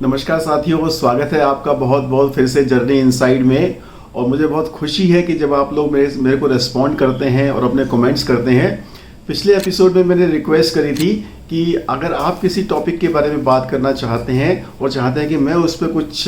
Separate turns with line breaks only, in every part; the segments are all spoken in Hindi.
नमस्कार साथियों, स्वागत है आपका बहुत बहुत फिर से जर्नी इनसाइड में। और मुझे बहुत खुशी है कि जब आप लोग मेरे को रिस्पॉन्ड करते हैं और अपने कमेंट्स करते हैं। पिछले एपिसोड में मैंने रिक्वेस्ट करी थी कि अगर आप किसी टॉपिक के बारे में बात करना चाहते हैं और चाहते हैं कि मैं उस पर कुछ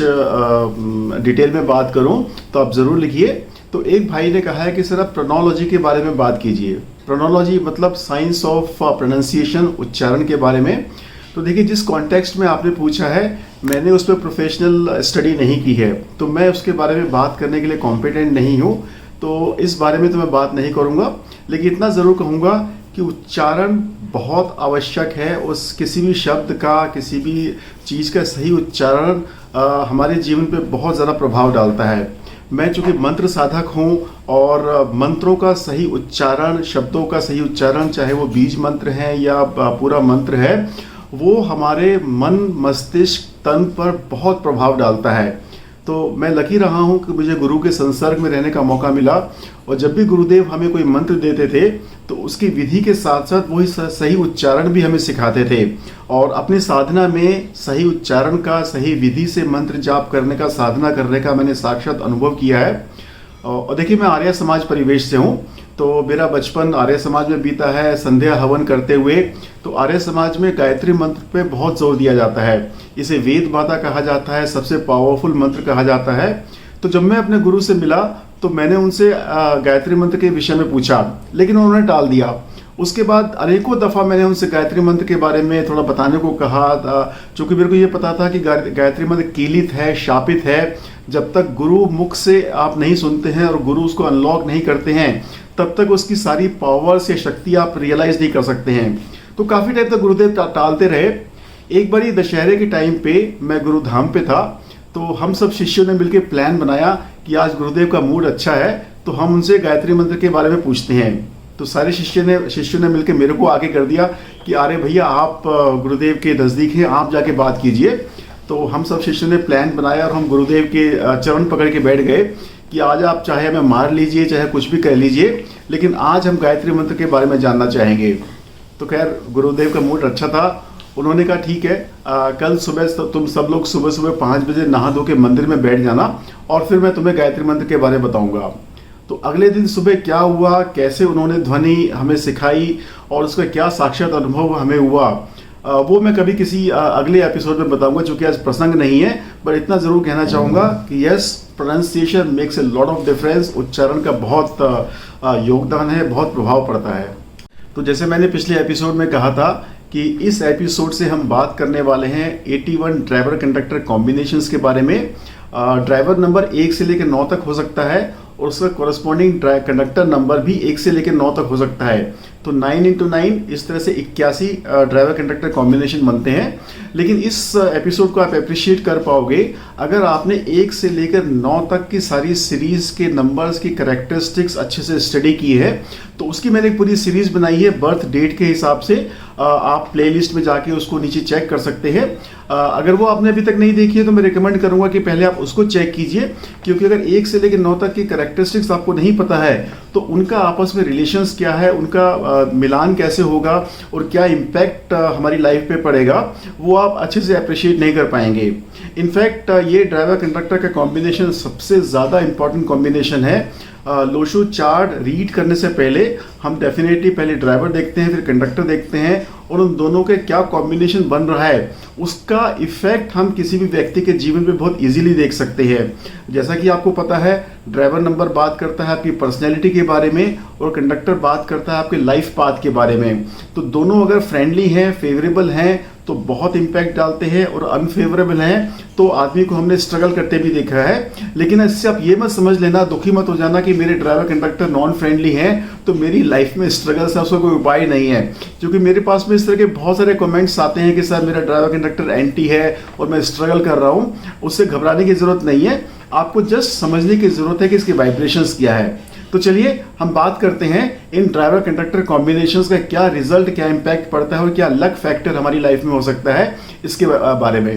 डिटेल में बात करूं तो आप ज़रूर लिखिए। तो एक भाई ने कहा है कि सर आप प्रोनोलॉजी के बारे में बात कीजिए। प्रोनोलॉजी मतलब साइंस ऑफ प्रोनाउंसिएशन, उच्चारण के बारे में। तो देखिए, जिस कॉन्टेक्स्ट में आपने पूछा है मैंने उस पर प्रोफेशनल स्टडी नहीं की है, तो मैं उसके बारे में बात करने के लिए कॉम्पिटेंट नहीं हूँ। तो इस बारे में तो मैं बात नहीं करूँगा, लेकिन इतना ज़रूर कहूँगा कि उच्चारण बहुत आवश्यक है। उस किसी भी शब्द का, किसी भी चीज़ का सही उच्चारण हमारे जीवन पे बहुत ज़्यादा प्रभाव डालता है। मैं चूँकि मंत्र साधक हूँ और मंत्रों का सही उच्चारण, शब्दों का सही उच्चारण, चाहे वो बीज मंत्र है या पूरा मंत्र है, वो हमारे मन, मस्तिष्क, तन पर बहुत प्रभाव डालता है। तो मैं लकी रहा हूँ कि मुझे गुरु के संसर्ग में रहने का मौका मिला। और जब भी गुरुदेव हमें कोई मंत्र देते थे तो उसकी विधि के साथ साथ वही सही उच्चारण भी हमें सिखाते थे। और अपनी साधना में सही उच्चारण का, सही विधि से मंत्र जाप करने का, साधना करने का मैंने साक्षात अनुभव किया है। और देखिए, मैं आर्य समाज परिवेश से हूँ, तो मेरा बचपन आर्य समाज में बीता है, संध्या हवन करते हुए। तो आर्य समाज में गायत्री मंत्र पे बहुत जोर दिया जाता है। इसे वेद माता कहा जाता है, सबसे पावरफुल मंत्र कहा जाता है। तो जब मैं अपने गुरु से मिला तो मैंने उनसे गायत्री मंत्र के विषय में पूछा, लेकिन उन्होंने टाल दिया। उसके बाद अनेकों दफ़ा मैंने उनसे गायत्री मंत्र के बारे में थोड़ा बताने को कहा, चूँकि मेरे को ये पता था कि गायत्री मंत्र कीलित है, शापित है। जब तक गुरु मुख से आप नहीं सुनते हैं और गुरु उसको अनलॉक नहीं करते हैं, तब तक उसकी सारी पावर्स या शक्ति आप रियलाइज़ नहीं कर सकते हैं। तो काफ़ी टाइम तक गुरुदेव टालते रहे। एक बारी दशहरे के टाइम पे मैं गुरुधाम पे था, तो हम सब शिष्यों ने मिलकर प्लान बनाया कि आज गुरुदेव का मूड अच्छा है तो हम उनसे गायत्री मंत्र के बारे में पूछते हैं। तो सारे शिष्यों ने मिलकर मेरे को आगे कर दिया कि अरे भैया, आप गुरुदेव के नज़दीक हैं, आप जाके बात कीजिए। तो हम सब शिष्यों ने प्लान बनाया और हम गुरुदेव के चरण पकड़ के बैठ गए कि आज आप चाहे हमें मार लीजिए, चाहे कुछ भी कह लीजिए, लेकिन आज हम गायत्री मंत्र के बारे में जानना चाहेंगे। तो खैर, गुरुदेव का मूड अच्छा था। उन्होंने कहा ठीक है, कल सुबह तुम सब लोग सुबह सुबह 5 बजे नहा धो के मंदिर में बैठ जाना और फिर मैं तुम्हें गायत्री मंत्र के बारे में बताऊंगा। तो अगले दिन सुबह क्या हुआ, कैसे उन्होंने ध्वनि हमें सिखाई और उसका क्या साक्षात अनुभव हमें हुआ, वो मैं कभी किसी अगले एपिसोड में बताऊंगा, चूँकि आज प्रसंग नहीं है। पर इतना ज़रूर कहना चाहूँगा कि yes, pronunciation makes a lot of difference. उच्चारण का बहुत योगदान है, बहुत प्रभाव पड़ता है। तो जैसे मैंने पिछले एपिसोड में कहा था कि इस एपिसोड से हम बात करने वाले हैं 81 ड्राइवर कंडक्टर कॉम्बिनेशंस के बारे में। ड्राइवर नंबर 1 से लेकर 9 तक हो सकता है और उसका कॉरस्पॉन्डिंग कंडक्टर नंबर भी 1 से लेकर 9 तक हो सकता है। तो 9 × 9 इस तरह से 81 ड्राइवर कंडक्टर कॉम्बिनेशन बनते हैं। लेकिन इस एपिसोड को आप अप्रिशिएट कर पाओगे अगर आपने 1 से लेकर 9 तक की सारी सीरीज के नंबर्स की कैरेक्टरिस्टिक्स अच्छे से स्टडी की है। तो उसकी मैंने एक पूरी सीरीज बनाई है बर्थ डेट के हिसाब से। आप प्लेलिस्ट में जाके उसको नीचे चेक कर सकते हैं। अगर वो आपने अभी तक नहीं देखी है तो मैं रिकमेंड करूंगा कि पहले आप उसको चेक कीजिए, क्योंकि अगर 1 से लेकर 9 तक की कैरेक्टरिस्टिक्स आपको नहीं पता है तो उनका आपस में रिलेशंस क्या है, उनका मिलान कैसे होगा और क्या इम्पैक्ट हमारी लाइफ पे पड़ेगा, वो आप अच्छे से अप्रिशिएट नहीं कर पाएंगे। इनफैक्ट ये ड्राइवर कंडक्टर का कॉम्बिनेशन सबसे ज़्यादा इम्पॉर्टेंट कॉम्बिनेशन है। लोशो चार्ट रीड करने से पहले हम डेफिनेटली पहले ड्राइवर देखते हैं, फिर कंडक्टर देखते हैं और उन दोनों के क्या कॉम्बिनेशन बन रहा है, उसका इफेक्ट हम किसी भी व्यक्ति के जीवन पे बहुत इजीली देख सकते हैं। जैसा कि आपको पता है, ड्राइवर नंबर बात करता है आपकी पर्सनैलिटी के बारे में और कंडक्टर बात करता है आपके लाइफ पाथ के बारे में। तो दोनों अगर फ्रेंडली हैं, फेवरेबल हैं तो बहुत इम्पैक्ट डालते हैं, और अनफेवरेबल हैं तो आदमी को हमने स्ट्रगल करते भी देखा है। लेकिन इससे आप ये मत समझ लेना, दुखी मत हो जाना कि मेरे ड्राइवर कंडक्टर नॉन फ्रेंडली हैं तो मेरी लाइफ में स्ट्रगल से उसका कोई उपाय नहीं है। क्योंकि मेरे पास में इस तरह के बहुत सारे कमेंट्स आते हैं कि सर मेरा ड्राइवर कंडक्टर एंटी है और मैं स्ट्रगल कर रहा हूँ। उससे घबराने की ज़रूरत नहीं है, आपको जस्ट समझने की ज़रूरत है कि इसके वाइब्रेशंस क्या है। तो चलिए हम बात करते हैं इन ड्राइवर कंडक्टर कॉम्बिनेशंस का क्या रिजल्ट, क्या इम्पैक्ट पड़ता है और क्या लक फैक्टर हमारी लाइफ में हो सकता है, इसके बारे में।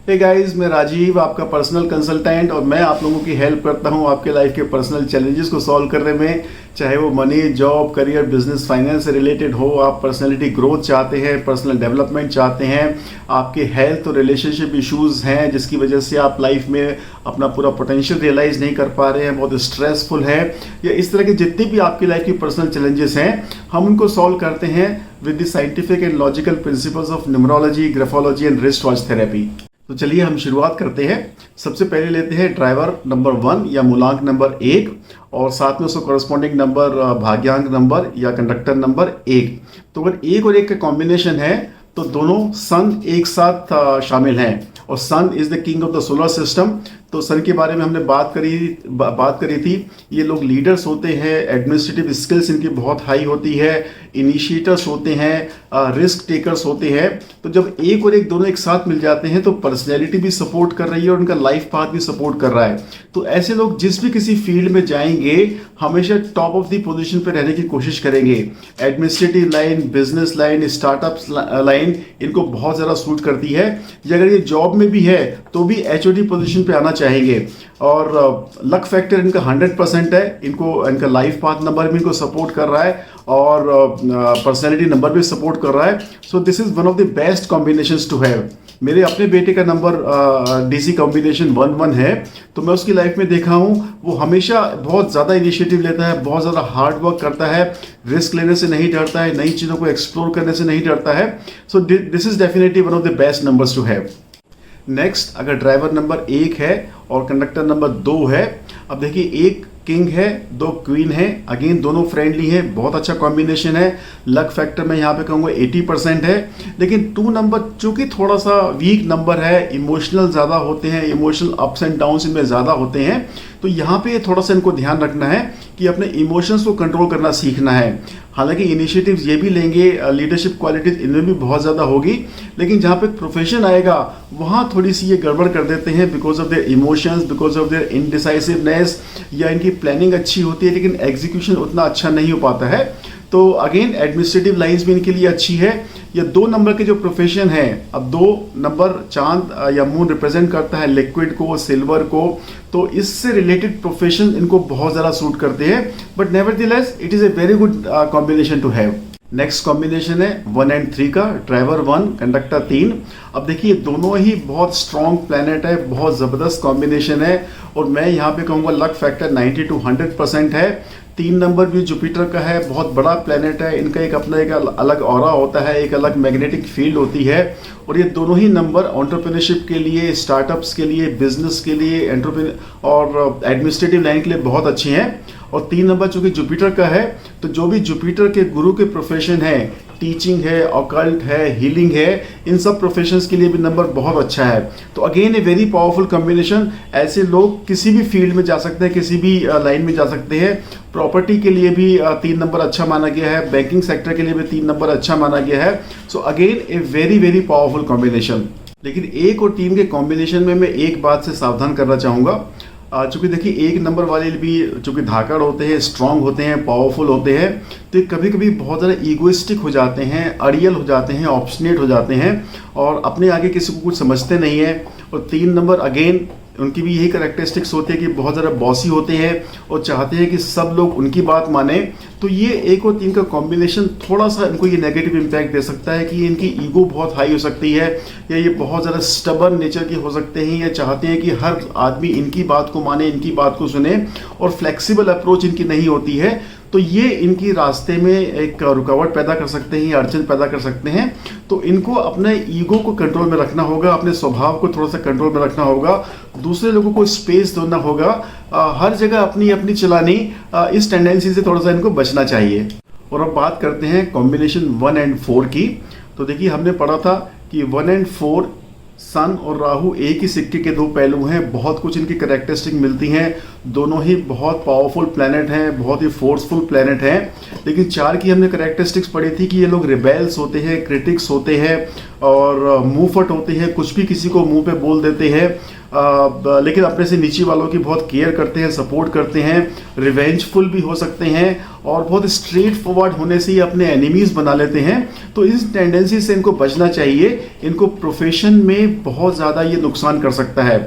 हे गाइस, मैं राजीव, आपका पर्सनल कंसल्टेंट, और मैं आप लोगों की हेल्प करता हूं आपके लाइफ के पर्सनल चैलेंजेस को सॉल्व करने में। चाहे वो money, job, career, business, finance से रिलेटेड हो, आप पर्सनैलिटी ग्रोथ चाहते हैं, पर्सनल डेवलपमेंट चाहते हैं, आपके हेल्थ और रिलेशनशिप इश्यूज हैं जिसकी वजह से आप लाइफ में अपना पूरा पोटेंशियल रियलाइज नहीं कर पा रहे हैं, बहुत स्ट्रेसफुल है, या इस तरह के जितनी भी आपकी लाइफ की पर्सनल चैलेंजेस हैं, हम उनको सॉल्व करते हैं with the scientific and logical principles of numerology, graphology and wrist watch therapy. तो चलिए हम शुरुआत करते हैं। सबसे पहले लेते हैं ड्राइवर नंबर 1 या मूलांक नंबर 1, और साथ में उसको कॉरस्पॉन्डिंग नंबर भाग्यांक नंबर या कंडक्टर नंबर 1। तो अगर 1 और 1 का कॉम्बिनेशन है तो दोनों सन एक साथ शामिल हैं, और sun is the king of the solar system. तो सन के बारे में हमने बात करी थी। ये लोग लीडर्स होते हैं, एडमिनिस्ट्रेटिव स्किल्स इनकी बहुत हाई होती है, इनिशिएटर्स होते हैं, रिस्क टेकर्स होते हैं। तो जब 1 और 1 दोनों एक साथ मिल जाते हैं तो पर्सनैलिटी भी सपोर्ट कर रही है और उनका लाइफ पाथ भी सपोर्ट कर रहा है। तो ऐसे लोग जिस भी किसी फील्ड में जाएंगे हमेशा टॉप ऑफ द पोजीशन पे रहने की कोशिश करेंगे। Administrative line, business line, startups line इनको बहुत ज़्यादा सूट करती है। या अगर ये जॉब में भी है तो भी एचओडी पोजीशन पे आना चाहेंगे। और लक फैक्टर इनका 100% है। इनका लाइफ पाथ नंबर भी इनको सपोर्ट कर रहा है और पर्सनैलिटी नंबर भी सपोर्ट कर रहा है। So this is one of the best combinations to have. मेरे अपने बेटे का नंबर डीसी कॉम्बिनेशन 1-1 है, तो मैं उसकी लाइफ में देखा हूँ वो हमेशा बहुत ज़्यादा इनिशिएटिव लेता है, बहुत ज़्यादा हार्ड वर्क करता है, रिस्क लेने से नहीं डरता है, नई चीज़ों को एक्सप्लोर करने से नहीं डरता है। So this is definitely one of the best numbers to have. Next, अगर ड्राइवर नंबर 1 है और कंडक्टर नंबर 2 है, अब देखिए 1 किंग है, 2 क्वीन है, अगेन दोनों फ्रेंडली है, बहुत अच्छा कॉम्बिनेशन है। लक फैक्टर मैं यहाँ पे कहूँगा 80% है। लेकिन 2 नंबर चूंकि थोड़ा सा वीक नंबर है, इमोशनल ज़्यादा होते हैं, इमोशनल अप्स एंड डाउन्स इनमें ज़्यादा होते हैं। तो यहाँ पे थोड़ा सा इनको ध्यान रखना है कि अपने इमोशंस को कंट्रोल करना सीखना है। हालांकि इनिशिएटिव्स ये भी लेंगे, लीडरशिप क्वालिटीज इनमें भी बहुत ज़्यादा होगी, लेकिन जहाँ पे प्रोफेशन आएगा वहाँ थोड़ी सी ये गड़बड़ कर देते हैं because of their emotions, because of their indecisiveness, या इनकी प्लानिंग अच्छी होती है लेकिन एग्जीक्यूशन उतना अच्छा नहीं हो पाता है। तो अगेन एडमिनिस्ट्रेटिव लाइंस भी इनके लिए अच्छी है। या 2 नंबर के जो प्रोफेशन है, अब 2 नंबर चांद या मून रिप्रेजेंट करता है लिक्विड को, सिल्वर को, तो इससे रिलेटेड प्रोफेशन इनको बहुत ज़्यादा सूट करते हैं। But nevertheless it is a very good combination to have. Next combination है 1 and 3 का, ड्राइवर 1, कंडक्टर 3। अब देखिए दोनों ही बहुत स्ट्रॉन्ग प्लैनेट है, बहुत ज़बरदस्त कॉम्बिनेशन है, और मैं यहाँ पे कहूँगा लक फैक्टर 90 to 100% है। 3 नंबर भी जुपिटर का है, बहुत बड़ा प्लैनेट है, इनका एक अपना एक अलग ऑरा होता है, एक अलग मैग्नेटिक फील्ड होती है। और ये दोनों ही नंबर एंटरप्रेन्योरशिप के लिए, स्टार्टअप्स के लिए, बिजनेस के लिए, एंटरप्रेन्योर और एडमिनिस्ट्रेटिव लाइन के लिए बहुत अच्छे हैं। और 3 नंबर चूंकि जुपिटर का है, तो जो भी जुपिटर के गुरु के प्रोफेशन है, टीचिंग है, ऑकल्ट है, हीलिंग है, इन सब प्रोफेशंस के लिए भी नंबर बहुत अच्छा है। तो again a very powerful combination. ऐसे लोग किसी भी फील्ड में जा सकते हैं, किसी भी लाइन में जा सकते हैं। प्रॉपर्टी के लिए भी 3 नंबर अच्छा माना गया है, बैंकिंग सेक्टर के लिए भी 3 नंबर अच्छा माना गया है। So again a very very powerful combination. लेकिन 1 और 3 के कॉम्बिनेशन में मैं एक बात से सावधान करना चाहूँगा। चूँकि देखिए 1 नंबर वाले भी चूँकि धाकड़ होते हैं, स्ट्रांग होते हैं, पावरफुल होते हैं, तो कभी कभी बहुत ज़्यादा ईगोइस्टिक हो जाते हैं, अड़ियल हो जाते हैं, ऑब्स्टिनेट हो जाते हैं, और अपने आगे किसी को कुछ समझते नहीं है। और 3 नंबर अगेन उनकी भी यही कैरेक्टरिस्टिक्स होती है कि बहुत ज़्यादा बॉसी होते हैं और चाहते हैं कि सब लोग उनकी बात माने। तो ये 1 और 3 का कॉम्बिनेशन थोड़ा सा इनको ये नेगेटिव इम्पैक्ट दे सकता है कि इनकी ईगो बहुत हाई हो सकती है, या ये बहुत ज़्यादा स्टबर्न नेचर के हो सकते हैं, या चाहते हैं कि हर आदमी इनकी बात को माने, इनकी बात को सुने, और फ्लेक्सिबल अप्रोच इनकी नहीं होती है। तो ये इनकी रास्ते में एक रुकावट पैदा कर सकते हैं, अड़चन पैदा कर सकते हैं। तो इनको अपने ईगो को कंट्रोल में रखना होगा, अपने स्वभाव को थोड़ा सा कंट्रोल में रखना होगा, दूसरे लोगों को स्पेस देना होगा, हर जगह अपनी अपनी चलानी, इस टेंडेंसी से थोड़ा सा इनको बचना चाहिए। और अब बात करते हैं कॉम्बिनेशन 1 and 4 की। तो देखिए हमने पढ़ा था कि 1 and 4 सन और राहु एक ही सिक्के के 2 पहलू हैं, बहुत कुछ इनकी कैरेक्टरिस्टिक मिलती हैं, दोनों ही बहुत पावरफुल प्लैनेट हैं, बहुत ही फोर्सफुल प्लैनेट हैं। लेकिन 4 की हमने कैरेक्टरिस्टिक्स पढ़ी थी कि ये लोग रिबेल्स होते हैं, क्रिटिक्स होते हैं, और मुंहफट होते हैं, कुछ भी किसी को मुंह पे बोल देते हैं, लेकिन अपने से नीचे वालों की बहुत केयर करते हैं, सपोर्ट करते हैं, रिवेंजफुल भी हो सकते हैं और बहुत स्ट्रेट फॉरवर्ड होने से ही अपने एनिमीज बना लेते हैं। तो इस टेंडेंसी से इनको बचना चाहिए, इनको प्रोफेशन में बहुत ज़्यादा ये नुकसान कर सकता है।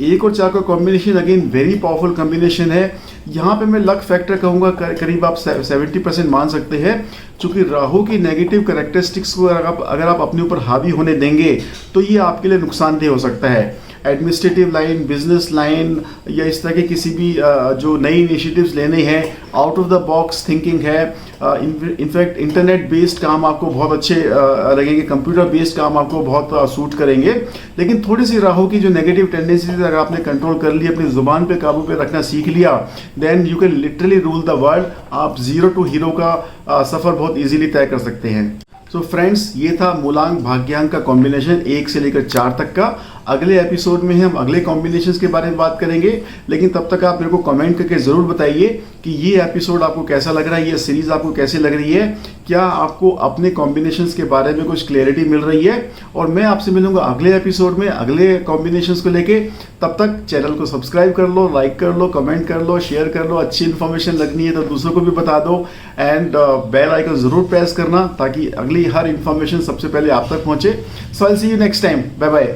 1 और 4 का combination again very powerful combination है। यहाँ पे मैं लक फैक्टर कहूँगा करीब आप 70% मान सकते हैं, क्योंकि राहु की नेगेटिव कैरेक्टरिस्टिक्स को अगर आप अपने ऊपर हावी होने देंगे तो ये आपके लिए नुकसानदेह हो सकता है। एडमिनिस्ट्रेटिव लाइन, बिजनेस लाइन या इस तरह के किसी भी जो नई इनिशिएटिव्स लेने हैं, out of the box thinking है। इनफैक्ट इंटरनेट बेस्ड काम आपको बहुत अच्छे लगेंगे, कंप्यूटर बेस्ड काम आपको बहुत सूट करेंगे। लेकिन थोड़ी सी राहु की जो नेगेटिव टेंडेंसीज अगर आपने कंट्रोल कर ली, अपनी जुबान पे काबू पे रखना सीख लिया, then you can literally rule the world. आप 0 to हीरो का सफ़र बहुत ईजिली तय कर सकते हैं। सो फ्रेंड्स, ये था मूलांक भाग्यांक का कॉम्बिनेशन 1 से लेकर 4 तक का। अगले एपिसोड में हम अगले कॉम्बिनेशंस के बारे में बात करेंगे, लेकिन तब तक आप मेरे को कमेंट करके ज़रूर बताइए कि ये एपिसोड आपको कैसा लग रहा है, ये सीरीज़ आपको कैसी लग रही है, क्या आपको अपने कॉम्बिनेशंस के बारे में कुछ क्लैरिटी मिल रही है। और मैं आपसे मिलूंगा अगले एपिसोड में अगले कॉम्बिनेशंस को लेके। तब तक चैनल को सब्सक्राइब कर लो, लाइक कर लो, कमेंट कर लो, शेयर कर लो। अच्छी इन्फॉर्मेशन लगनी है तो दूसरों को भी बता दो, एंड बेल आइकन ज़रूर प्रेस करना ताकि अगली हर इन्फॉर्मेशन सबसे पहले आप तक पहुँचे। So I will see you next time. Bye bye.